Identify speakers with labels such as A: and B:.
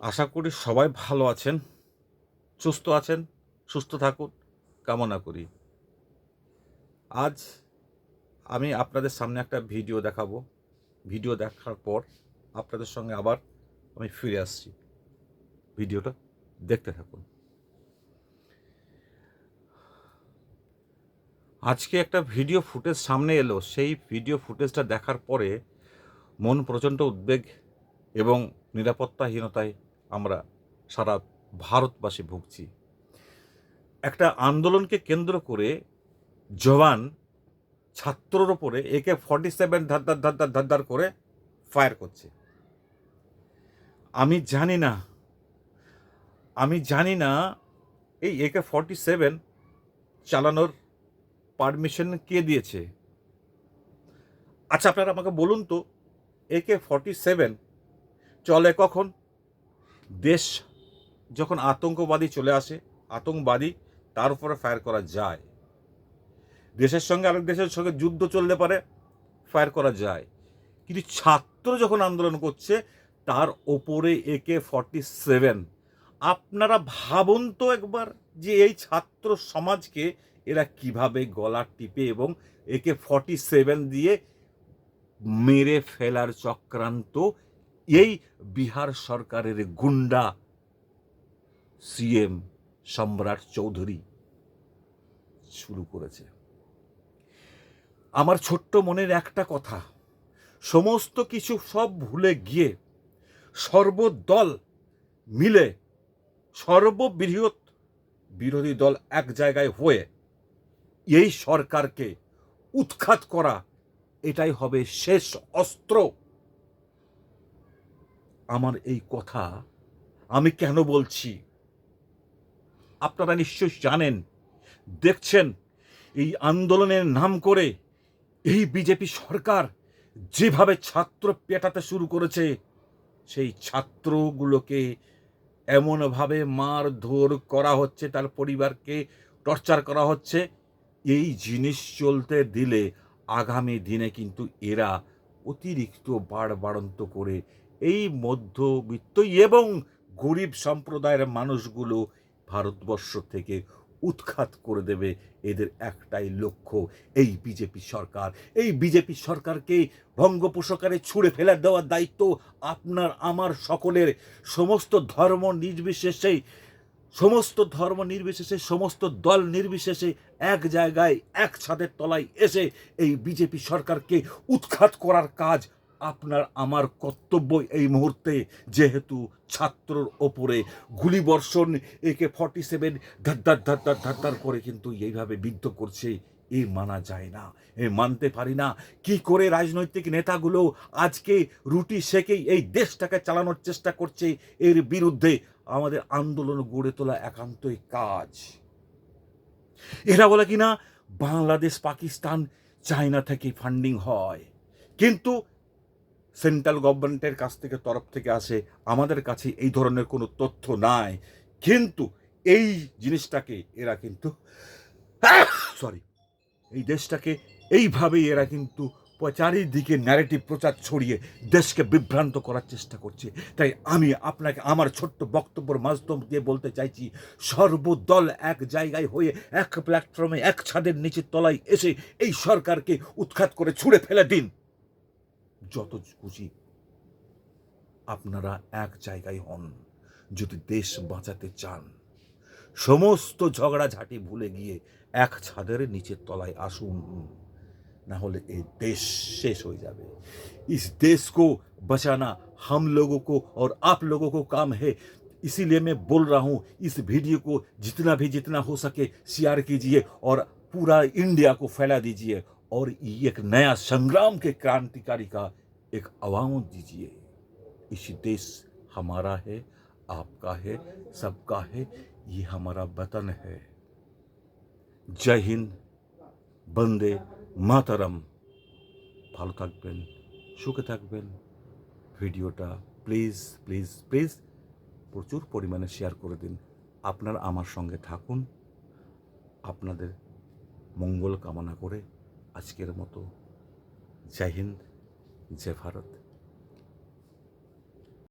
A: আশা করি সবাই ভালো আছেন, সুস্থ আছেন, সুস্থ থাকুন কামনা করি। আজ আমি আপনাদের সামনে একটা ভিডিও দেখাবো। ভিডিও দেখার পর আপনাদের সঙ্গে আবার আমি ফিরে আসছি। ভিডিওটা দেখতে থাকুন। আজকে একটা ভিডিও ফুটেজ সামনে এলো। সেই ভিডিও ফুটেজটা দেখার পরে মন প্রচণ্ড উদ্বেগ এবং নিরাপত্তাহীনতায় আমরা সারা ভারতবাসী ভুগছি। একটা আন্দোলনকে কেন্দ্র করে জওয়ান ছাত্রর ওপরে AK-47 ধার করে ফায়ার করছে। আমি জানি না এই AK-47 চালানোর পারমিশন কে দিয়েছে। আচ্ছা, আপনারা আমাকে বলুন তো, AK-47 চলে কখন? দেশ যখন আতঙ্কবাদী চলে আসে, আতঙ্কবাদী তার উপরে ফায়ার করা যায়। দেশের সঙ্গে আরেক দেশের সঙ্গে যুদ্ধ চলতে পারে, ফায়ার করা যায়। কিন্তু ছাত্র যখন আন্দোলন করছে তার ওপরে AK-47, আপনারা ভাবুন তো একবার যে এই ছাত্র সমাজকে এরা কিভাবে গলা টিপে এবং AK-47 দিয়ে মেরে ফেলার চক্রান্ত এই বিহার সরকারের গুন্ডা CM সম্রাট চৌধুরী শুরু করেছে। আমার ছোট্ট মনের একটা কথা, সমস্ত কিছু সব ভুলে গিয়ে সর্বদল মিলে সর্ববৃহৎ বিরোধী দল এক জায়গায় হয়ে এই সরকারকে উৎখাত করা, এটাই হবে শেষ অস্ত্র। আমার এই কথা আমি কেন বলছি আপনারা নিশ্চয়ই জানেন, দেখছেন। এই আন্দোলনের নাম করে এই বিজেপি সরকার যেভাবে ছাত্র পেটাতে শুরু করেছে, সেই ছাত্রগুলোকে এমনভাবে মারধর করা হচ্ছে, তার পরিবারকে টর্চার করা হচ্ছে। এই জিনিস চলতে দিলে আগামী দিনে কিন্তু এরা অতিরিক্ত বাড়বাড়ন্ত করে এই মধ্যবিত্ত এবং গরিব সম্প্রদায়ের মানুষগুলো ভারতবর্ষ থেকে উৎখাত করে দেবে। এদের একটাই লক্ষ্য, এই বিজেপি সরকারকে বঙ্গোপসাগরে ছুঁড়ে ফেলে দেওয়ার দায়িত্ব আপনার আমার সকলের। সমস্ত ধর্ম নির্বিশেষে, সমস্ত দল নির্বিশেষে এক জায়গায় এক ছাদের তলায় এসে এই বিজেপি সরকারকে উৎখাত করার কাজ আপনার আমার কর্তব্য এই মুহূর্তে। যেহেতু ছাত্রর ওপরে গুলিবর্ষণ AK-47 ধার করে কিন্তু এইভাবে বিদ্ধ করছে, এ মানা যায় না, এ মানতে পারি না। কি করে রাজনৈতিক নেতাগুলো আজকে রুটি সেকেই এই দেশটাকে চালানোর চেষ্টা করছে, এর বিরুদ্ধে আমাদের আন্দোলন গড়ে তোলা একান্তই কাজ। এরা বলে কিনা বাংলাদেশ, পাকিস্তান, চায়না থেকে ফান্ডিং হয়, কিন্তু সেন্ট্রাল গভর্নমেন্টের কাছ থেকে তরফ থেকে আসে, আমাদের কাছে এই ধরনের কোনো তথ্য নাই। কিন্তু এই জিনিসটাকে এরা কিন্তু এই দেশটাকে এইভাবেই এরা কিন্তু চারিদিকে ন্যারেটিভ প্রচার ছড়িয়ে দেশকে বিভ্রান্ত করার চেষ্টা করছে। তাই আমি আপনাকে আমার ছোট্ট বক্তব্যের মাধ্যম দিয়ে বলতে চাইছি, সর্বদল এক জায়গায় হয়ে এক প্ল্যাটফর্মে এক ছাদের নিচের তলায় এসে এই সরকারকে উৎখাত করে ছুঁড়ে ফেলে দিন। যত খুশি আপনারা এক জায়গায় হন। যদি দেশ বাঁচাতে চান, সমস্ত ঝগড়াঝাটি ভুলে গিয়ে এক ছাদের নিচের তলায় আসুন, ना होले ये देश शेष हो जाए। इस देश को बचाना हम लोगों को और आप लोगों को काम है। इसीलिए मैं बोल रहा हूँ, इस वीडियो को जितना हो सके शेयर कीजिए और पूरा इंडिया को फैला दीजिए और एक नया संग्राम के क्रांतिकारी का एक आह्वान दीजिए। इस देश हमारा है, आपका है, सबका है, ये हमारा वतन है। जय हिंद, बंदे মাতারাম। ভালো থাকবেন, সুখে থাকবেন। ভিডিওটা প্লিজ প্লিজ প্লিজ প্রচুর পরিমাণে শেয়ার করে দিন। আপনারা আমার সঙ্গে থাকুন। আপনাদের মঙ্গল কামনা করে আজকের মতো জয় হিন্দ, জয় ভারত।